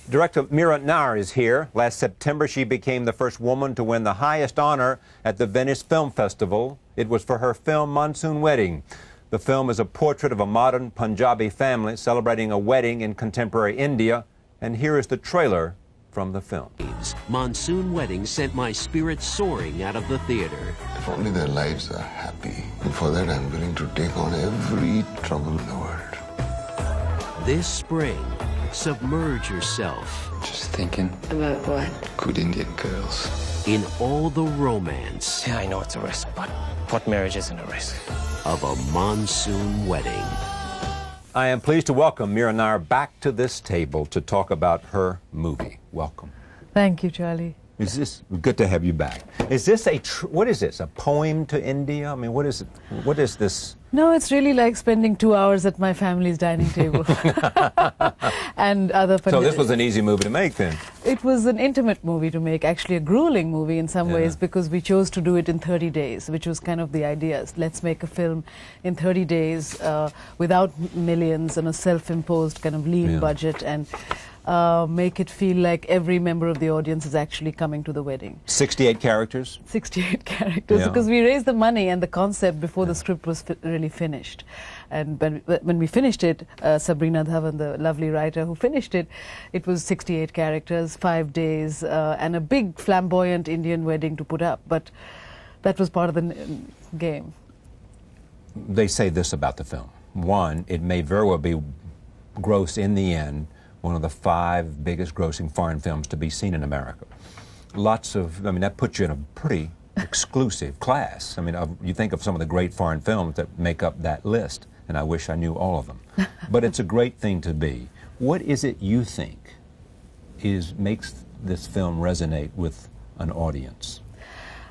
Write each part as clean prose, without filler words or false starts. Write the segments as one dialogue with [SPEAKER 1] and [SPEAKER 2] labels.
[SPEAKER 1] Director Mira Nair is here. Last September, she became the first woman to win the highest honor at the Venice Film Festival. It was for her film Monsoon Wedding. The film is a portrait of a modern Punjabi family celebrating a wedding in contemporary India. And here is the trailer from the film.
[SPEAKER 2] Monsoon Wedding sent my spirit soaring out of the theater.
[SPEAKER 3] If only their lives are happy. And for that, I'm willing to take on every trouble in the world.
[SPEAKER 2] This spring, submerge yourself.
[SPEAKER 4] Just thinking.
[SPEAKER 5] About what?
[SPEAKER 4] Good Indian girls.
[SPEAKER 2] In all the romance.
[SPEAKER 6] Yeah, I know it's a risk, but what marriage isn't a risk?
[SPEAKER 2] Of a monsoon wedding.
[SPEAKER 1] I am pleased to welcome Mira Nair back to this table to talk about her movie. Welcome.
[SPEAKER 7] Thank you, Charlie.
[SPEAKER 1] Is this good to have you back? Is this what is this? A poem to India? I mean, what is it? What is this?
[SPEAKER 7] No, it's really like spending 2 hours at my family's dining table. And other.
[SPEAKER 1] So this was an easy movie to make then?
[SPEAKER 7] It was an intimate movie to make, actually a grueling movie in some ways, because we chose to do it in 30 days, which was kind of the idea. Let's make a film in 30 days without millions and a self-imposed kind of lean budget, and make it feel like every member of the audience is actually coming to the wedding.
[SPEAKER 1] 68 characters?
[SPEAKER 7] 68 characters, because we raised the money and the concept before the script was really finished. And when we finished it, Sabrina Dhawan, the lovely writer who finished it, it was 68 characters, 5 days, and a big flamboyant Indian wedding to put up. But that was part of the game.
[SPEAKER 1] They say this about the film. One, it may very well be gross in the end, one of the 5 biggest grossing foreign films to be seen in America. Lots of, I mean, that puts you in a pretty exclusive class. I mean, you think of some of the great foreign films that make up that list, and I wish I knew all of them. But it's a great thing to be. What is it you think makes this film resonate with an audience?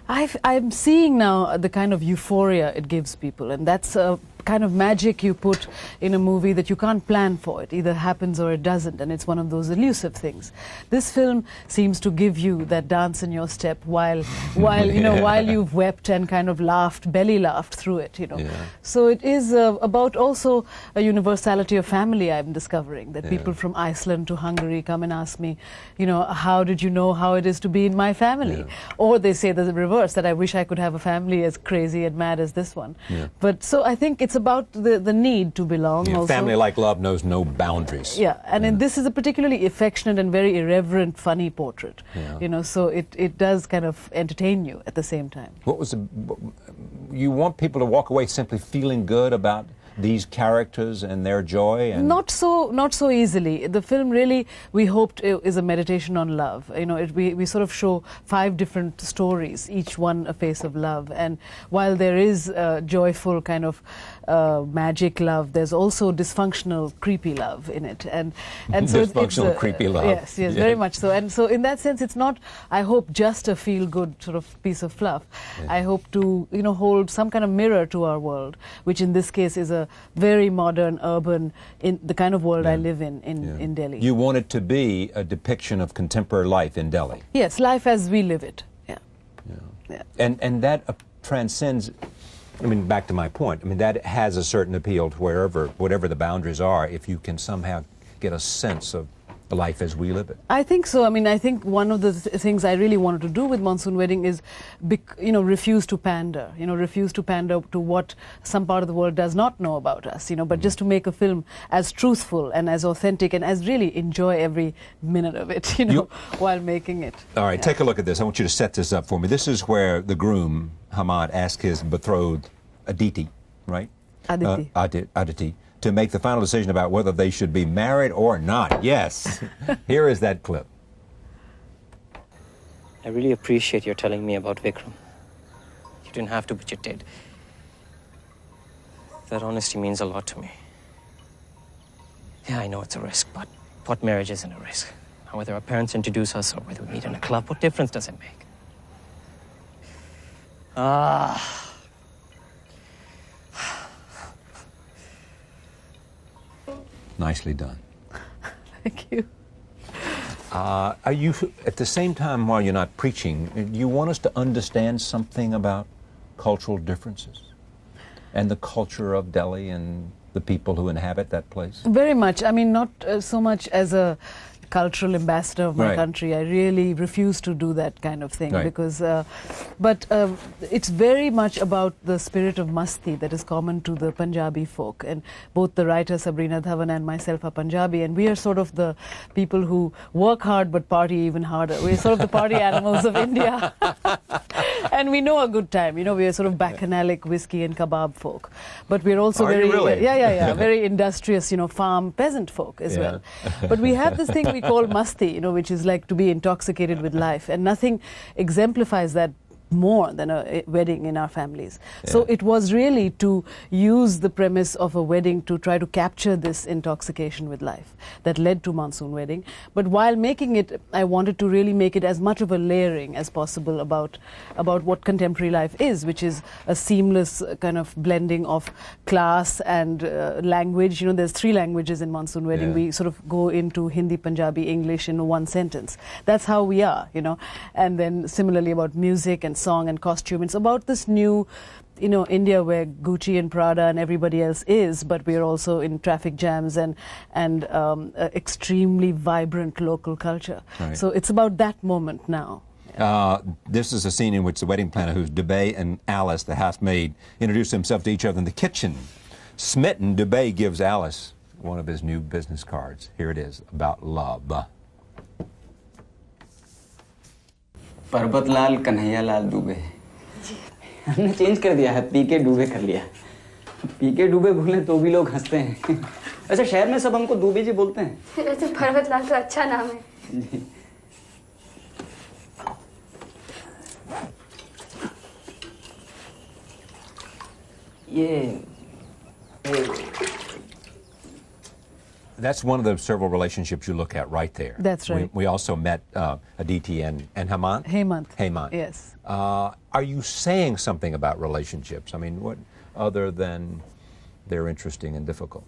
[SPEAKER 7] I'm seeing now the kind of euphoria it gives people, and that's a kind of magic you put in a movie that you can't plan for. It either happens or it doesn't, and it's one of those elusive things. This film seems to give you that dance in your step while you know, while you've wept and kind of laughed, belly laughed through it, you know. So it is about also a universality of family. I'm discovering that people from Iceland to Hungary come and ask me, you know, how did you know how it is to be in my family? Or they say the reverse, that I wish I could have a family as crazy and mad as this one. But so I think it's about the need to belong. Also.
[SPEAKER 1] Family like love knows no boundaries.
[SPEAKER 7] And this is a particularly affectionate and very irreverent, funny portrait. You know, so it does kind of entertain you at the same time.
[SPEAKER 1] You want people to walk away simply feeling good about these characters and their joy? And
[SPEAKER 7] not so easily. The film really, we hoped, is a meditation on love. You know, we sort of show 5 different stories, each one a face of love. And while there is joyful kind of magic love, there's also dysfunctional, creepy love in it. And so
[SPEAKER 1] dysfunctional, creepy love.
[SPEAKER 7] Yes, very much so. And so in that sense, it's not, I hope, just a feel-good sort of piece of fluff. I hope to, you know, hold some kind of mirror to our world, which in this case is a very modern, urban, in the kind of world I live in Delhi.
[SPEAKER 1] You want it to be a depiction of contemporary life in Delhi.
[SPEAKER 7] Yes, life as we live it.
[SPEAKER 1] And that transcends, I mean, back to my point, I mean, that has a certain appeal to whatever the boundaries are, if you can somehow get a sense of life as we live it.
[SPEAKER 7] I think so. I mean, I think one of the things I really wanted to do with Monsoon Wedding is, you know, refuse to pander. You know, refuse to pander to what some part of the world does not know about us. You know, but just to make a film as truthful and as authentic and as really enjoy every minute of it. You know, while making it.
[SPEAKER 1] All right, take a look at this. I want you to set this up for me. This is where the groom Hamad asked his betrothed Aditi, right? Aditi. To make the final decision about whether they should be married or not. Yes. Here is that clip.
[SPEAKER 6] I really appreciate your telling me about Vikram. You didn't have to, but you did. That honesty means a lot to me. Yeah, I know it's a risk, but what marriage isn't a risk? Whether our parents introduce us or whether we meet in a club, what difference does it make?
[SPEAKER 1] Nicely done.
[SPEAKER 7] Thank you.
[SPEAKER 1] Are you, at the same time, while you're not preaching, do you want us to understand something about cultural differences and the culture of Delhi and the people who inhabit that place?
[SPEAKER 7] Very much. I mean, not so much as a cultural ambassador of my
[SPEAKER 1] Right.
[SPEAKER 7] country. I really refuse to do that kind of thing
[SPEAKER 1] Right.
[SPEAKER 7] because, but it's very much about the spirit of masti that is common to the Punjabi folk. And both the writer Sabrina Dhawan and myself are Punjabi, and we are sort of the people who work hard but party even harder. We're sort of the party animals of India. And we know a good time. You know, we are sort of bacchanalic whiskey and kebab folk. But we're also
[SPEAKER 1] Are you
[SPEAKER 7] very,
[SPEAKER 1] really?
[SPEAKER 7] yeah, very industrious, you know, farm peasant folk as
[SPEAKER 1] Yeah.
[SPEAKER 7] well. But we have this thing we call masti, you know, which is like to be intoxicated with life. And nothing exemplifies that more than a wedding in our families. So
[SPEAKER 1] Yeah.
[SPEAKER 7] it was really to use the premise of a wedding to try to capture this intoxication with life that led to Monsoon Wedding. But while making it, I wanted to really make it as much of a layering as possible about what contemporary life is, which is a seamless kind of blending of class and language. You know, there's 3 languages in Monsoon Wedding.
[SPEAKER 1] Yeah.
[SPEAKER 7] We sort of go into Hindi, Punjabi, English in one sentence. That's how we are, you know. And then similarly about music and song and costume. It's about this new, you know, India where Gucci and Prada and everybody else is, but we're also in traffic jams and extremely vibrant local culture.
[SPEAKER 1] Right.
[SPEAKER 7] So it's about that moment now.
[SPEAKER 1] This is a scene in which the wedding planner, who's Dubé, and Alice, the housemaid, introduce themselves to each other in the kitchen. Smitten, Dubé gives Alice one of his new business cards. Here it is, about love.
[SPEAKER 4] पर्वत लाल कन्हैया लाल दुबे हमने change कर दिया है P के डूबे कर लिया P के डूबे बोले तो भी लोग हंसते हैं वैसे शहर में सब हमको दुबे जी बोलते हैं
[SPEAKER 5] वैसे पर्वत लाल तो अच्छा नाम है
[SPEAKER 4] जी ये
[SPEAKER 1] That's one of the several relationships you look at right there.
[SPEAKER 7] That's right.
[SPEAKER 1] We also met Aditi and Hemant.
[SPEAKER 7] Hemant.
[SPEAKER 1] Hemant.
[SPEAKER 7] Yes.
[SPEAKER 1] Are you saying something about relationships? I mean, what other than they're interesting and difficult?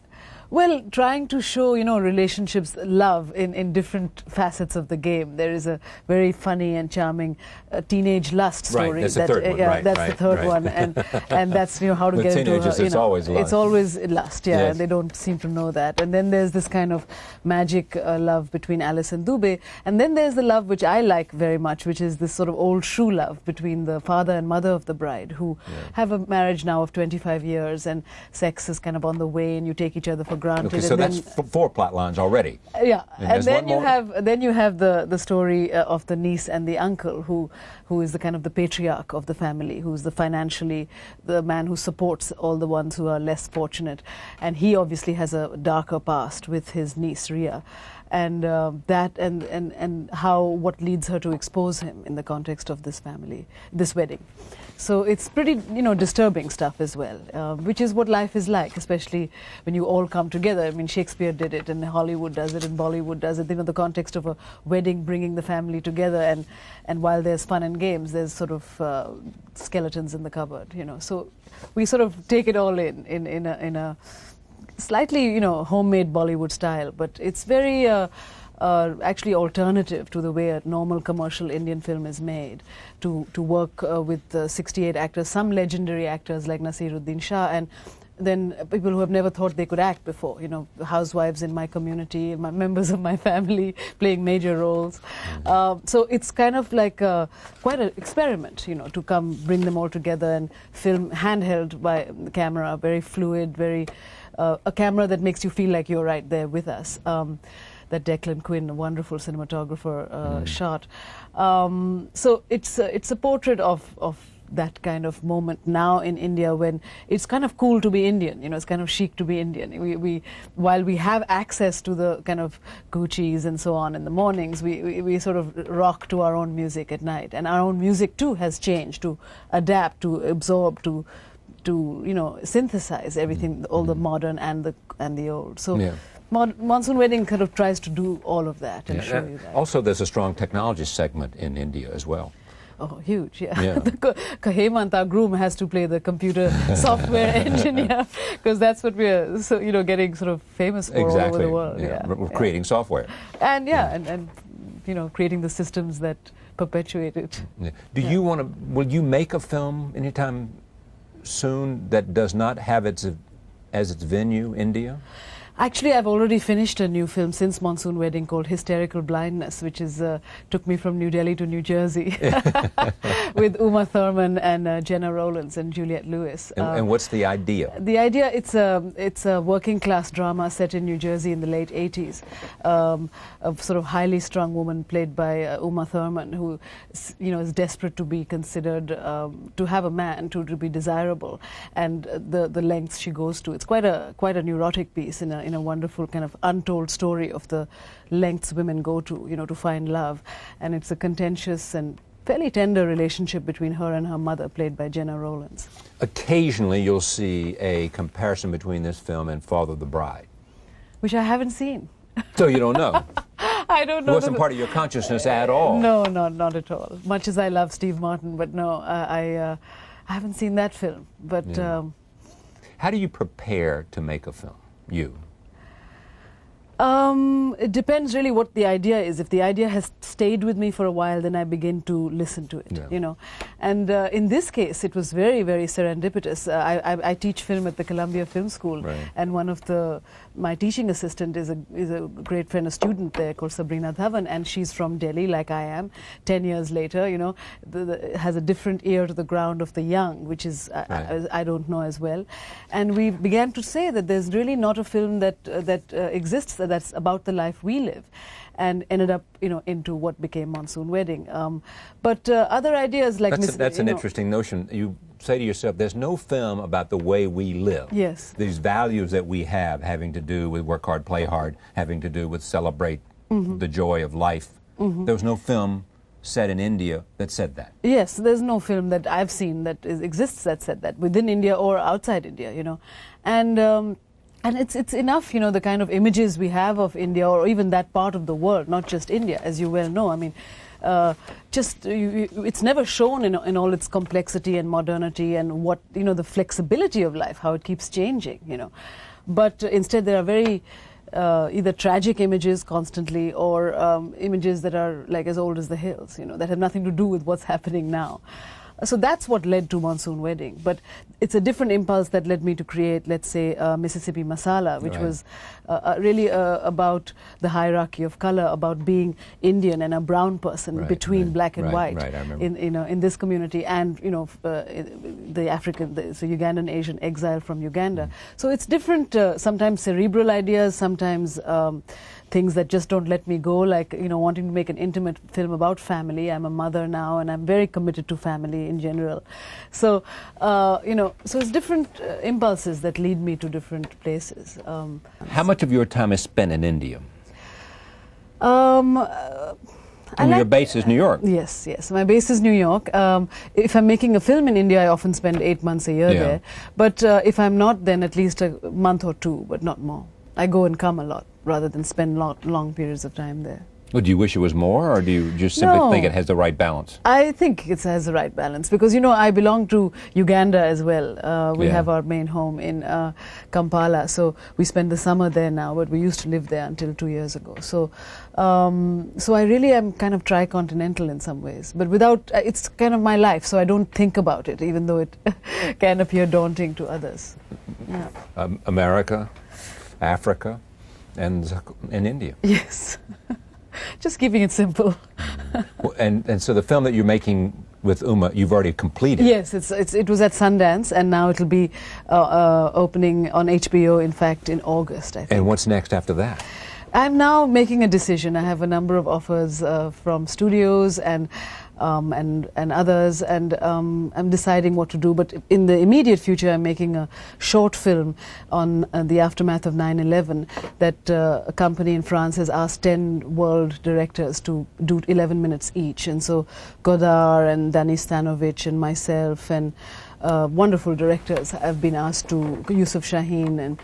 [SPEAKER 7] Well, trying to show, you know, relationships, love in different facets of the game. There is a very funny and charming teenage lust story.
[SPEAKER 1] Right, that's the third one.
[SPEAKER 7] Yeah,
[SPEAKER 1] Right,
[SPEAKER 7] that's
[SPEAKER 1] right,
[SPEAKER 7] the third
[SPEAKER 1] right.
[SPEAKER 7] one, and that's, you know, how to
[SPEAKER 1] With
[SPEAKER 7] get into
[SPEAKER 1] teenagers,
[SPEAKER 7] her, you
[SPEAKER 1] it's
[SPEAKER 7] know,
[SPEAKER 1] always lust.
[SPEAKER 7] It's always lust, yeah,
[SPEAKER 1] Yes.
[SPEAKER 7] and they don't seem to know that. And then there's this kind of magic love between Alice and Dubé, and then there's the love which I like very much, which is this sort of old shoe love between the father and mother of the bride, who have a marriage now of 25 years, and sex is kind of on the way, and you take each other for granted.
[SPEAKER 1] Okay,
[SPEAKER 7] and
[SPEAKER 1] so
[SPEAKER 7] then,
[SPEAKER 1] that's 4 plot lines already.
[SPEAKER 7] yeah,
[SPEAKER 1] And
[SPEAKER 7] and
[SPEAKER 1] there's
[SPEAKER 7] then
[SPEAKER 1] one more?
[SPEAKER 7] then you have the story of the niece and the uncle, who is the kind of the patriarch of the family, who's the financially the man who supports all the ones who are less fortunate, and he obviously has a darker past with his niece Ria, and that and how what leads her to expose him in the context of this wedding. So it's pretty, you know, disturbing stuff as well, which is what life is like, especially when you all come together. I mean, Shakespeare did it, and Hollywood does it, and Bollywood does it. You know, the context of a wedding bringing the family together, and while there's fun and games, there's sort of skeletons in the cupboard. You know, so we sort of take it all in a slightly, you know, homemade Bollywood style, but it's very actually alternative to the way a normal commercial Indian film is made, to work with 68 actors, some legendary actors like Nasiruddin Shah, and then people who have never thought they could act before, you know, housewives in my community, members of my family playing major roles. So it's kind of like quite an experiment, you know, to come bring them all together and film handheld by the camera, very fluid, very a camera that makes you feel like you're right there with us. That Declan Quinn, a wonderful cinematographer, shot. So it's a portrait of that kind of moment now in India, when it's kind of cool to be Indian. You know, it's kind of chic to be Indian. We while we have access to the kind of Gucci's and so on in the mornings, we sort of rock to our own music at night, and our own music too has changed to adapt, to absorb, to you know, synthesize everything, all the modern and the old. So.
[SPEAKER 1] Yeah.
[SPEAKER 7] Monsoon Wedding kind of tries to do all of that and show you that.
[SPEAKER 1] Also, there's a strong technology segment in India as well.
[SPEAKER 7] Oh, huge, yeah.
[SPEAKER 1] Yeah.
[SPEAKER 7] Hemant, our groom, has to play the computer software engineer, because that's what we're, so, you know, getting sort of famous for all over the world.
[SPEAKER 1] Yeah. We're creating software.
[SPEAKER 7] And and you know, creating the systems that perpetuate it.
[SPEAKER 1] Yeah. Do you want to, will you make a film anytime soon that does not have as its venue India?
[SPEAKER 7] Actually, I've already finished a new film since Monsoon Wedding called Hysterical Blindness, which is took me from New Delhi to New Jersey with Uma Thurman and Jenna Rowlands and Juliette Lewis.
[SPEAKER 1] And what's the idea?
[SPEAKER 7] The idea, it's a working class drama set in New Jersey in the late 80s. A sort of highly strung woman played by Uma Thurman, who is desperate to be considered, to have a man, to be desirable, and the lengths she goes to. It's quite a neurotic piece in a wonderful kind of untold story of the lengths women go to, to find love. And it's a contentious and fairly tender relationship between her and her mother, played by Jenna Rowlands.
[SPEAKER 1] Occasionally you'll see a comparison between this film and Father of the Bride.
[SPEAKER 7] Which I haven't seen.
[SPEAKER 1] So you don't know?
[SPEAKER 7] I don't know.
[SPEAKER 1] It wasn't part of your consciousness at all?
[SPEAKER 7] No, not at all. Much as I love Steve Martin, but no, I haven't seen that film. But
[SPEAKER 1] yeah. How do you prepare to make a film, you?
[SPEAKER 7] It depends really what the idea is. If the idea has stayed with me for a while, then I begin to listen to it,
[SPEAKER 1] yeah.
[SPEAKER 7] And in this case, it was very, very serendipitous. I teach film at the Columbia Film School,
[SPEAKER 1] right.
[SPEAKER 7] And one of my teaching assistant is a great friend, a student there called Sabrina Dhawan, and she's from Delhi, like I am. 10 years later, has a different ear to the ground of the young, which is
[SPEAKER 1] right.
[SPEAKER 7] I don't know as well. And we began to say that there's really not a film that exists that's about the life we live, and ended up into what became Monsoon Wedding. But other ideas like
[SPEAKER 1] that's an interesting notion. You say to yourself, there's no film about the way we live.
[SPEAKER 7] Yes.
[SPEAKER 1] These values that we have, having to do with work hard, play hard, having to do with celebrate the joy of life. There was no film set in India that said that.
[SPEAKER 7] Yes, there's no film that I've seen that exists that said that, within India or outside India, And it's enough, the kind of images we have of India, or even that part of the world, not just India, as you well know. I mean, it's never shown in all its complexity and modernity and what, the flexibility of life, how it keeps changing, But instead there are very either tragic images constantly, or images that are like as old as the hills, that have nothing to do with what's happening now. So that's what led to Monsoon Wedding. But it's a different impulse that led me to create, let's say, Mississippi Masala, which
[SPEAKER 1] right.
[SPEAKER 7] was really about the hierarchy of color, about being Indian and a brown person
[SPEAKER 1] right,
[SPEAKER 7] between
[SPEAKER 1] right,
[SPEAKER 7] black and
[SPEAKER 1] right,
[SPEAKER 7] white
[SPEAKER 1] right, I remember.
[SPEAKER 7] in this community, and the Ugandan Asian exile from Uganda. So it's different, sometimes cerebral ideas, sometimes things that just don't let me go, like wanting to make an intimate film about family. I'm a mother now, and I'm very committed to family in general. So so it's different impulses that lead me to different places.
[SPEAKER 1] How much of your time is spent in India? Your base is New York.
[SPEAKER 7] Yes, my base is New York. If I'm making a film in India, I often spend 8 months a year there. But if I'm not, then at least a month or two, but not more. I go and come a lot, rather than spend long periods of time there.
[SPEAKER 1] Well, do you wish it was more, or do you just simply think it has the right balance?
[SPEAKER 7] I think it has the right balance, because, I belong to Uganda as well. We have our main home in Kampala, so we spend the summer there now, but we used to live there until 2 years ago. So I really am kind of tri-continental in some ways, but it's kind of my life, so I don't think about it, even though it can appear daunting to others. Yeah.
[SPEAKER 1] America, Africa, and India.
[SPEAKER 7] Yes. Just keeping it simple.
[SPEAKER 1] and so the film that you're making with Uma, you've already completed.
[SPEAKER 7] Yes, it was at Sundance, and now it'll be opening on HBO, in fact, in August, I think.
[SPEAKER 1] And what's next after that?
[SPEAKER 7] I'm now making a decision. I have a number of offers from studios and others, and I'm deciding what to do. But in the immediate future, I'm making a short film on the aftermath of 9/11 that a company in France has asked 10 world directors to do 11 minutes each. And so Godard and Dani Stanovic and myself and wonderful directors have been asked to, Yusuf Shaheen, and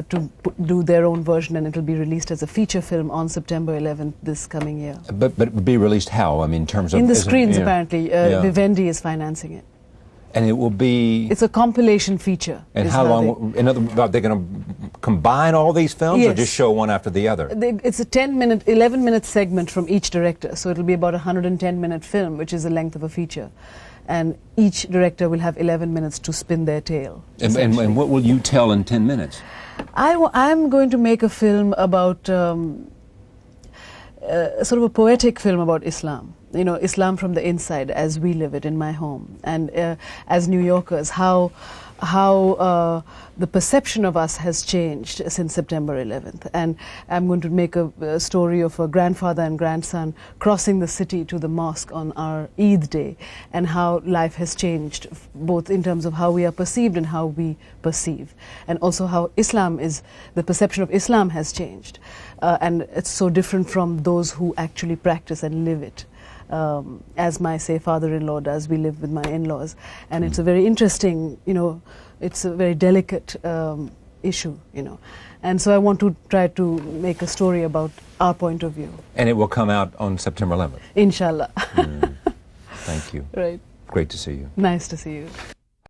[SPEAKER 7] to do their own version, and it'll be released as a feature film on September 11th this coming year.
[SPEAKER 1] But it will be released how? I mean, in terms of...
[SPEAKER 7] In the screens, apparently. Vivendi is financing it.
[SPEAKER 1] And it will be...
[SPEAKER 7] It's a compilation feature.
[SPEAKER 1] And how long... In other words, are they going to combine all these films,
[SPEAKER 7] yes,
[SPEAKER 1] or just show one after the other?
[SPEAKER 7] It's a 11-minute segment from each director, so it'll be about a 110-minute film, which is the length of a feature. and each director will have 11 minutes to spin their tale.
[SPEAKER 1] And what will you tell in 10 minutes?
[SPEAKER 7] I'm going to make a film about, sort of a poetic film about Islam. You know, Islam from the inside as we live it in my home. And as New Yorkers, how the perception of us has changed since September 11th. And I'm going to make a story of a grandfather and grandson crossing the city to the mosque on our Eid day, and how life has changed, both in terms of how we are perceived and how we perceive. And also how the perception of Islam has changed. And it's so different from those who actually practice and live it. As my, say, father-in-law does. We live with my in-laws. And it's a very interesting, you know, it's a very delicate issue, you know. And so I want to try to make a story about our point of view.
[SPEAKER 1] And it will come out on September 11th?
[SPEAKER 7] Inshallah.
[SPEAKER 1] Thank you.
[SPEAKER 7] Right.
[SPEAKER 1] Great to see you.
[SPEAKER 7] Nice to see you.